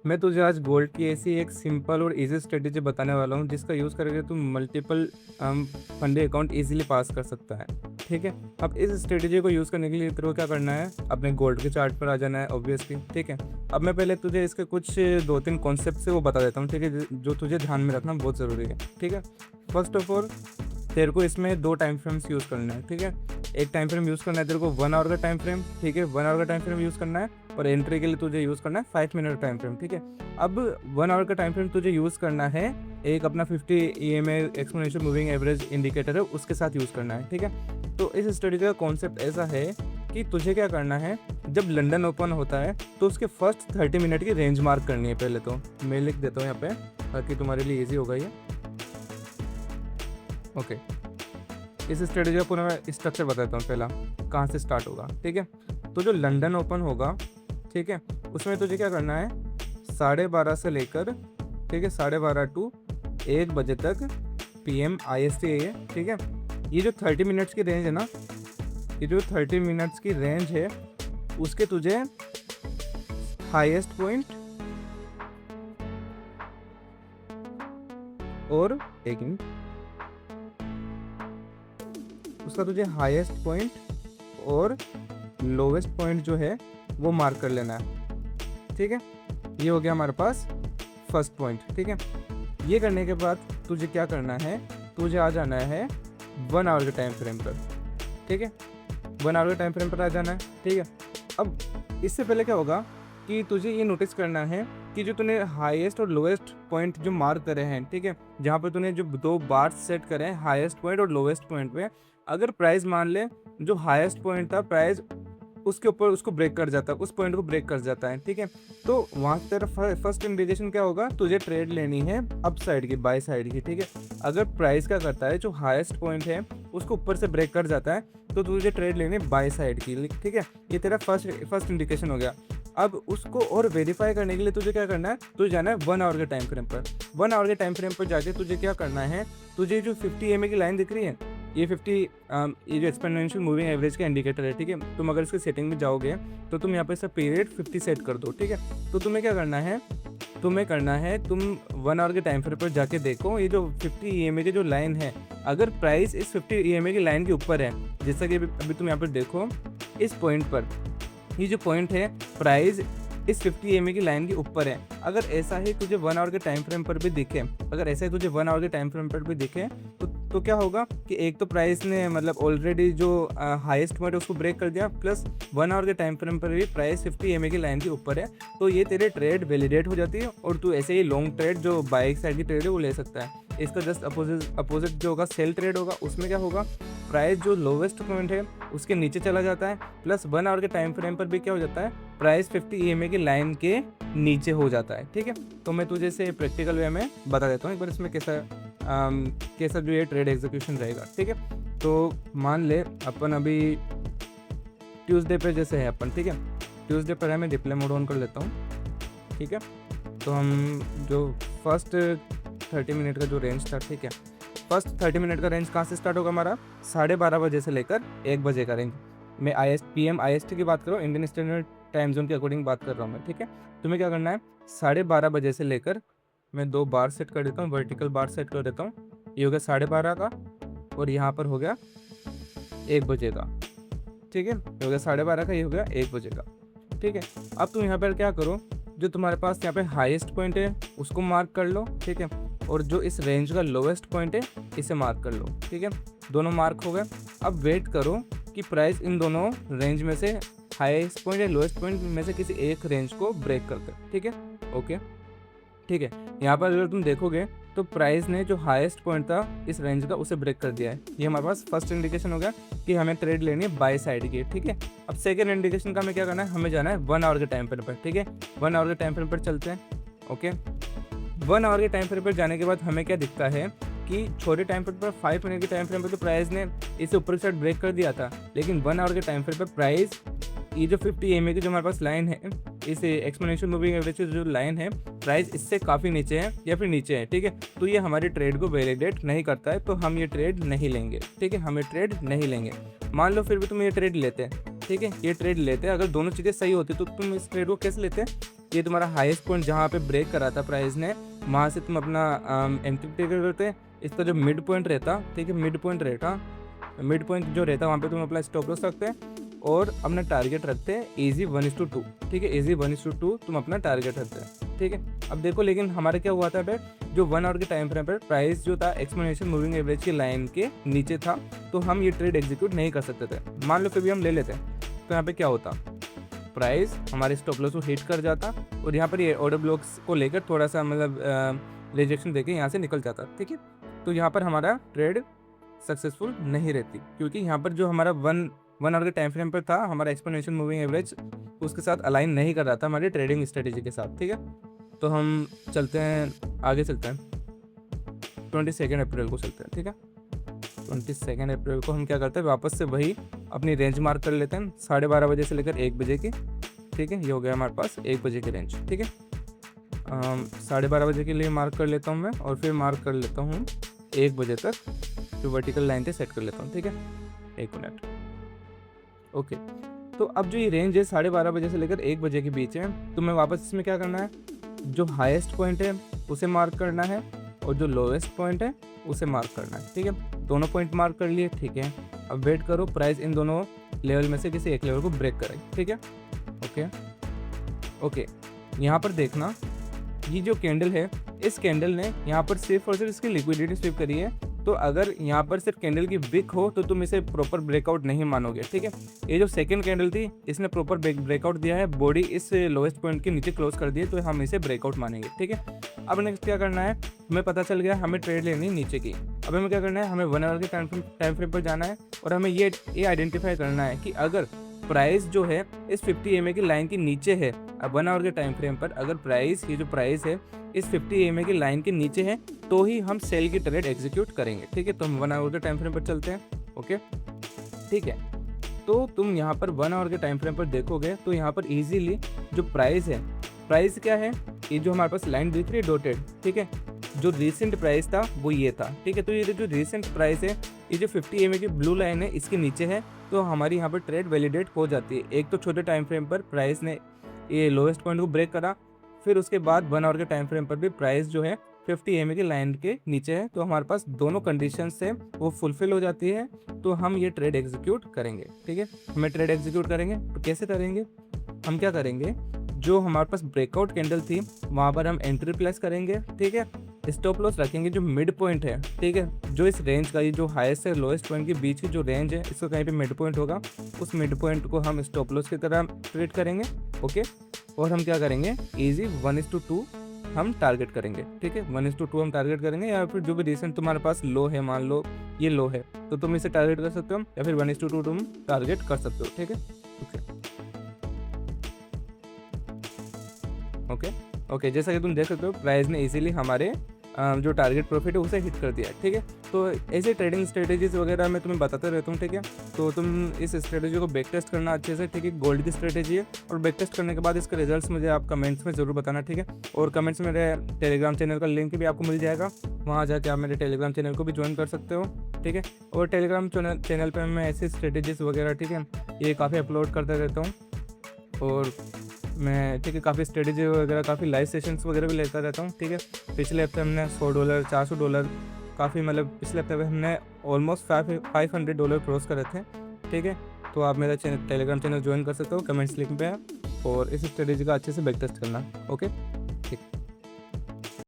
मैं तुझे आज गोल्ड की ऐसी एक सिंपल और इजी स्ट्रेटेजी बताने वाला हूँ जिसका यूज़ करके तुम मल्टीपल फंडे अकाउंट इजीली पास कर सकता है। ठीक है, अब इस स्ट्रेटेजी को यूज़ करने के लिए तेरे को क्या करना है, अपने गोल्ड के चार्ट पर आ जाना है ऑब्वियसली। ठीक है, अब मैं पहले तुझे इसके कुछ 2-3 कॉन्सेप्ट से वो बता देता हूँ। ठीक है, जो तुझे ध्यान में रखना बहुत ज़रूरी है। ठीक है, फर्स्ट ऑफ ऑल तेरे को इसमें 2 टाइम फ्रेम्स यूज़ करना है। ठीक है, एक टाइम फ्रेम यूज़ करना है तेरे को 1 आवर का टाइम फ्रेम। ठीक है, 1 आवर का टाइम फ्रेम यूज़ करना है और एंट्री के लिए तुझे यूज़ करना है 5 मिनट का टाइम फ्रेम। ठीक है, अब 1 आवर का टाइम फ्रेम तुझे यूज़ करना है एक अपना 50 EMA exponential moving average indicator है उसके साथ यूज़ करना है। ठीक है, तो इस स्टडी का कॉन्सेप्ट ऐसा है कि तुझे क्या करना है, जब लंदन ओपन होता है तो उसके फर्स्ट 30 मिनट की रेंज मार्क करनी है। पहले तो मैं लिख देता हूँ यहाँ पे ताकि तुम्हारे लिए ईजी होगा ये। ओके, इस स्ट्रेटेजी का पूरा मैं स्ट्रक्चर बताता हूँ। पहला कहाँ से स्टार्ट होगा। ठीक है, तो जो लंदन ओपन होगा, ठीक है, उसमें तुझे क्या करना है, 12:30 से लेकर, ठीक है, 12:30 टू 1 बजे तक PM IST है। ठीक है, ये जो 30 मिनट्स की रेंज है ना, ये जो 30 मिनट्स की रेंज है उसके तुझे हाईएस्ट पॉइंट और एक मिनट, उसका तुझे हाईएस्ट पॉइंट और लोवेस्ट पॉइंट जो है वो मार्क कर लेना है। ठीक है, ये हो गया हमारे पास फर्स्ट पॉइंट। ठीक है, ये करने के बाद तुझे क्या करना है, तुझे आ जाना है 1 आवर के टाइम फ्रेम पर। ठीक है, 1 आवर के टाइम फ्रेम पर आ जाना है। ठीक है, अब इससे पहले क्या होगा कि तुझे ये नोटिस करना है कि जो तूने हाईएस्ट और लोवेस्ट पॉइंट जो मार्क करे हैं, ठीक है, जहाँ पर तूने जो 2 बार सेट करे हैं हाईएस्ट पॉइंट और लोवेस्ट पॉइंट पे, अगर प्राइस मान ले जो हाईएस्ट पॉइंट था प्राइस उसके ऊपर उसको ब्रेक कर जाता है, उस पॉइंट को ब्रेक कर जाता है। ठीक है, तो वहाँ से तेरा फर्स्ट इंडिकेशन क्या होगा, तुझे ट्रेड लेनी है अप साइड की, बाय साइड की। ठीक है, अगर प्राइस क्या करता है, जो हाईएस्ट पॉइंट है उसको ऊपर से ब्रेक कर जाता है तो तुझे ट्रेड लेनी बाय साइड की। ठीक है, ये तेरा फर्स्ट इंडिकेशन हो गया। अब उसको और वेरीफाई करने के लिए तुझे क्या करना है, तुझे जाना है 1 आवर के टाइम फ्रेम पर। 1 आवर के टाइम फ्रेम पर जाके तुझे क्या करना है, तुझे जो 50 EMA की लाइन दिख रही है, ये 50 ये जो एक्सपोनेंशियल मूविंग एवरेज का इंडिकेटर है। ठीक है, तुम अगर इसके सेटिंग में जाओगे तो तुम यहाँ पे इसका पीरियड 50 सेट कर दो। ठीक है, तो तुम्हें क्या करना है, तुम 1 आवर के टाइम फ्रेम पर जाके देखो ये जो 50 EMA की जो लाइन है, अगर प्राइस इस 50 EMA की लाइन के ऊपर है, जैसा कि अभी तुम यहाँ पर देखो इस पॉइंट पर, ये जो पॉइंट है प्राइस इस 50 EMA की लाइन के ऊपर है, अगर ऐसा ही तुझे 1 आवर के टाइम फ्रेम पर भी दिखे, अगर ऐसा ही तुझे 1 आवर के टाइम फ्रेम पर भी दिखे तो क्या होगा कि एक तो प्राइस ने मतलब ऑलरेडी जो हाईएस्ट पॉइंट है उसको ब्रेक कर दिया, प्लस 1 आवर के टाइम फ्रेम पर भी प्राइस 50 EMA की लाइन के ऊपर है, तो ये तेरे ट्रेड वैलिडेट हो जाती है और तू ऐसे ही लॉन्ग ट्रेड जो बाई साइड की ट्रेड है वो ले सकता है। इसका जस्ट अपोजिट जो होगा सेल ट्रेड होगा, उसमें क्या होगा, प्राइस जो लोवेस्ट पॉइंट है उसके नीचे चला जाता है, प्लस 1 आवर के टाइम फ्रेम पर भी क्या हो जाता है, प्राइस 50 EMA की लाइन के नीचे हो जाता है। ठीक है, तो मैं तुझे इसे प्रैक्टिकल वे में बता देता हूँ एक बार इसमें कैसा जो ये ट्रेड एग्जीक्यूशन रहेगा। ठीक है, तो मान ले अपन अभी ट्यूसडे पे जैसे है अपन, ठीक है, ट्यूसडे पर है, मैं डिप्ले मोड ऑन कर लेता हूँ। ठीक है, तो हम जो फर्स्ट 30 मिनट का जो रेंज था, ठीक है, फर्स्ट 30 मिनट का रेंज कहाँ से स्टार्ट होगा हमारा, 12:30 बजे से लेकर 1 बजे का रेंज। मैं PM IST की बात कर रहा हूँ, इंडियन स्टैंडर्ड टाइम जोन के अकॉर्डिंग बात कर रहा हूँ मैं। ठीक है, तुम्हें क्या करना है, 12:30 बजे से लेकर, मैं 2 बार सेट कर देता हूँ, वर्टिकल बार सेट कर देता हूँ, ये हो गया 12:30 का और यहाँ पर हो गया 1 बजे का। ठीक है, ये हो गया 12:30 का, ये हो गया 1 बजे का। ठीक है, अब तुम यहाँ पर क्या करो, जो तुम्हारे पास यहाँ पे हाईएस्ट पॉइंट है उसको मार्क कर लो। ठीक है, और जो इस रेंज का लोवेस्ट पॉइंट है इसे मार्क कर लो। ठीक है, दोनों मार्क हो गए। अब वेट करो कि प्राइस इन दोनों रेंज में से हाईएस्ट पॉइंट या लोवेस्ट पॉइंट में से किसी एक रेंज को ब्रेक कर दे। ठीक है, ओके, ठीक है, यहाँ पर अगर तुम देखोगे तो प्राइस ने जो हाईएस्ट पॉइंट था इस रेंज का उसे ब्रेक कर दिया है। ये हमारे पास फर्स्ट इंडिकेशन हो गया कि हमें ट्रेड लेनी है बाय साइड की। ठीक है, अब सेकंड इंडिकेशन का हमें क्या करना है, हमें जाना है 1 आवर के टाइम फ्रेम पर। ठीक है, 1 आवर के टाइम फ्रेम पर चलते हैं। ओके, 1 आवर के टाइम फ्रेम पर जाने के बाद हमें क्या दिखता है कि छोटे टाइम फ्रेम पर 5 मिनट के टाइम फ्रेम पर तो प्राइस ने इसे ऊपर की साइड ब्रेक कर दिया था, लेकिन 1 आवर के टाइम फ्रेम पर प्राइस ये जो 50 EMA की जो हमारे पास लाइन है, इस एक्सपोनेंशियल मूविंग एवरेज की जो लाइन है, प्राइस इससे काफ़ी नीचे है या फिर नीचे है। ठीक है, तो ये हमारी ट्रेड को वैलिडेट नहीं करता है, तो हम ये ट्रेड नहीं लेंगे। ठीक है, हम ये ट्रेड नहीं लेंगे। मान लो फिर भी तुम ये ट्रेड लेते हैं, ठीक है, ये ट्रेड लेते हैं, अगर दोनों चीज़ें सही होती तो तुम इस ट्रेड को कैसे लेते हैं, ये तुम्हारा हाईएस्ट पॉइंट जहाँ पे ब्रेक करा था प्राइस ने, वहाँ से तुम अपना एंट्री टिकट करते। इसका जो मिड पॉइंट रहता, ठीक है, मिड पॉइंट जो रहता वहाँ पे तुम अपना स्टॉप लॉस रखते हैं और अपना टारगेट रखते हैं इजी 1:2, ठीक है, इजी 1:2 तुम अपना टारगेट रखते हैं, ठीक है। अब देखो लेकिन हमारे क्या हुआ था भाई, जो 1 आवर के टाइम फ्रेम पर प्राइस जो था एक्सपोनेंशियल मूविंग एवरेज की लाइन के नीचे था, तो हम ये ट्रेड एग्जीक्यूट नहीं कर सकते थे। मान लो फिर भी हम ले लेते तो यहाँ पे क्या होता, प्राइस हमारे स्टॉप लॉस को हिट कर जाता और यहाँ पर ये ऑर्डर ब्लॉक्स को लेकर थोड़ा सा मतलब रिजेक्शन देके यहाँ से निकल जाता, ठीक है। तो यहाँ पर हमारा ट्रेड सक्सेसफुल नहीं रहती, क्योंकि यहाँ पर जो हमारा वन आवर के टाइम फ्रेम पर था, हमारा एक्सपोनेंशियल मूविंग एवरेज उसके साथ अलाइन नहीं कर रहा था हमारी ट्रेडिंग स्ट्रेटेजी के साथ, ठीक है। तो हम चलते हैं आगे, चलते हैं 22 अप्रैल को चलते हैं, ठीक है। 22 अप्रैल को हम क्या करते हैं, वापस से वही अपनी रेंज मार्क कर लेते हैं 12:30 बजे से लेकर 1 बजे की, ठीक है। ये हो गया हमारे पास 1 बजे की रेंज, ठीक है। 12:30 बजे के लिए मार्क कर लेता हूँ मैं, और फिर मार्क कर लेता हूँ 1 बजे तक, जो वर्टिकल लाइन पे सेट कर लेता हूँ, ठीक है। 1 मिनट, ओके। तो अब जो ये रेंज है 12:30 बजे से लेकर 1 बजे के बीच है, तो मैं वापस इसमें क्या करना है, जो हाईएस्ट पॉइंट है उसे मार्क करना है और जो लोएस्ट पॉइंट है उसे मार्क करना है, ठीक है। दोनों पॉइंट मार्क कर लिए, ठीक है। अब वेट करो प्राइस इन दोनों लेवल में से किसी एक लेवल को ब्रेक करे, ठीक है। ओके, यहाँ पर देखना, ये जो कैंडल है, इस कैंडल ने यहाँ पर सिर्फ और सिर्फ इसकी लिक्विडिटी स्वीप करी है। तो अगर यहाँ पर सिर्फ कैंडल की विक हो तो तुम इसे प्रॉपर ब्रेकआउट नहीं मानोगे, ठीक है। ये जो सेकंड कैंडल थी, इसने प्रॉपर ब्रेकआउट दिया है, बॉडी इस लोएस्ट पॉइंट के नीचे क्लोज कर दी है, तो हम इसे ब्रेकआउट मानेंगे, ठीक है। अब नेक्स्ट क्या करना है, हमें पता चल गया हमें ट्रेड लेनी नीचे की। अब हमें क्या करना है, हमें 1 आवर के टाइम फ्रेम पर जाना है और हमें ये आइडेंटिफाई करना है कि अगर प्राइस जो है इस 50 EMA की लाइन के नीचे है, अब 1 आवर के टाइम फ्रेम पर अगर प्राइस, ये जो प्राइस है इस 50 EMA की लाइन के नीचे है, तो ही हम सेल की ट्रेड एग्जीक्यूट करेंगे, ठीक है। तो हम 1 आवर के टाइम फ्रेम पर चलते हैं, ओके, ठीक है। तो तुम यहाँ पर 1 आवर के टाइम फ्रेम पर देखोगे तो यहाँ पर इजीली जो प्राइस है, प्राइस क्या है, ये जो हमारे पास लाइन दिख रही है डॉटेड, ठीक है, जो रीसेंट प्राइस था वो ये था, ठीक है। तो ये जो रीसेंट प्राइस है, ये जो 50 EMA की ब्लू लाइन है इसके नीचे है, तो हमारी यहाँ पर ट्रेड वैलिडेट हो जाती है। एक तो छोटे टाइम फ्रेम पर प्राइस ने ये लोएस्ट पॉइंट को ब्रेक करा, फिर उसके बाद 1 आवर के टाइम फ्रेम पर भी प्राइस जो है 50 EMA की लाइन के नीचे है, तो हमारे पास दोनों कंडीशन से वो फुलफिल हो जाती है, तो हम ये ट्रेड एग्जीक्यूट करेंगे, ठीक है। हमें ट्रेड एग्जीक्यूट करेंगे तो कैसे करेंगे, हम क्या करेंगे, जो हमारे पास ब्रेकआउट कैंडल थी वहाँ पर हम एंट्री प्लेस करेंगे, ठीक है। स्टॉप लॉस रखेंगे जो मिड पॉइंट है, ठीक है, जो इस रेंज का, ये जो हाईएस्ट से लोएस्ट पॉइंट के बीच की जो रेंज है, इसका कहीं पे मिड पॉइंट होगा, उस मिड पॉइंट को हम स्टॉप लॉस की तरह ट्रेड करेंगे, ओके। और हम क्या करेंगे, इजी 1:2 हम टारगेट करेंगे, ठीक है। 1:2 हम टारगेट करेंगे, या फिर जो भी रिसेंट तुम्हारे पास लो है, मान लो ये लो है, तो तुम इसे टारगेट कर सकते हो, या फिर 1:2 तुम टारगेट कर सकते हो, ठीक है। ओके, जैसा कि तुम देख सकते हो प्राइस ने इजीली हमारे जो टारगेट प्रॉफिट है उसे हिट कर दिया है, ठीक है। तो ऐसे ट्रेडिंग स्ट्रेटेजीज वगैरह मैं तुम्हें बताता रहता हूँ, ठीक है। तो तुम इस स्ट्रेटेजी को बैक टेस्ट करना अच्छे से, ठीक है। गोल्ड की स्ट्रेटेजी है, और बैक टेस्ट करने के बाद इसके रिजल्ट्स मुझे आप कमेंट्स में ज़रूर बताना, ठीक है। और कमेंट्स में मेरे टेलीग्राम चैनल का लिंक भी आपको मिल जाएगा, वहाँ जाके आप मेरे टेलीग्राम चैनल को भी ज्वाइन कर सकते हो, ठीक है। और टेलीग्राम चैनल पर मैं ऐसी स्ट्रेटेजीज वगैरह, ठीक है, ये काफ़ी अपलोड करता रहता हूँ, और मैं, ठीक है, काफ़ी स्ट्रेटेजी वगैरह, काफ़ी लाइव सेशंस वगैरह भी लेता रहता हूँ, ठीक है। पिछले हफ्ते हमने $100 $400 काफ़ी, मतलब पिछले हफ्ते हमने ऑलमोस्ट $500 क्रॉस करे थे, ठीक है। तो आप मेरा टेलीग्राम चैनल ज्वाइन कर सकते हो, कमेंट्स लिंक पे है, और इस स्ट्रेटेजी का अच्छे से बैक टेस्ट करना, ओके।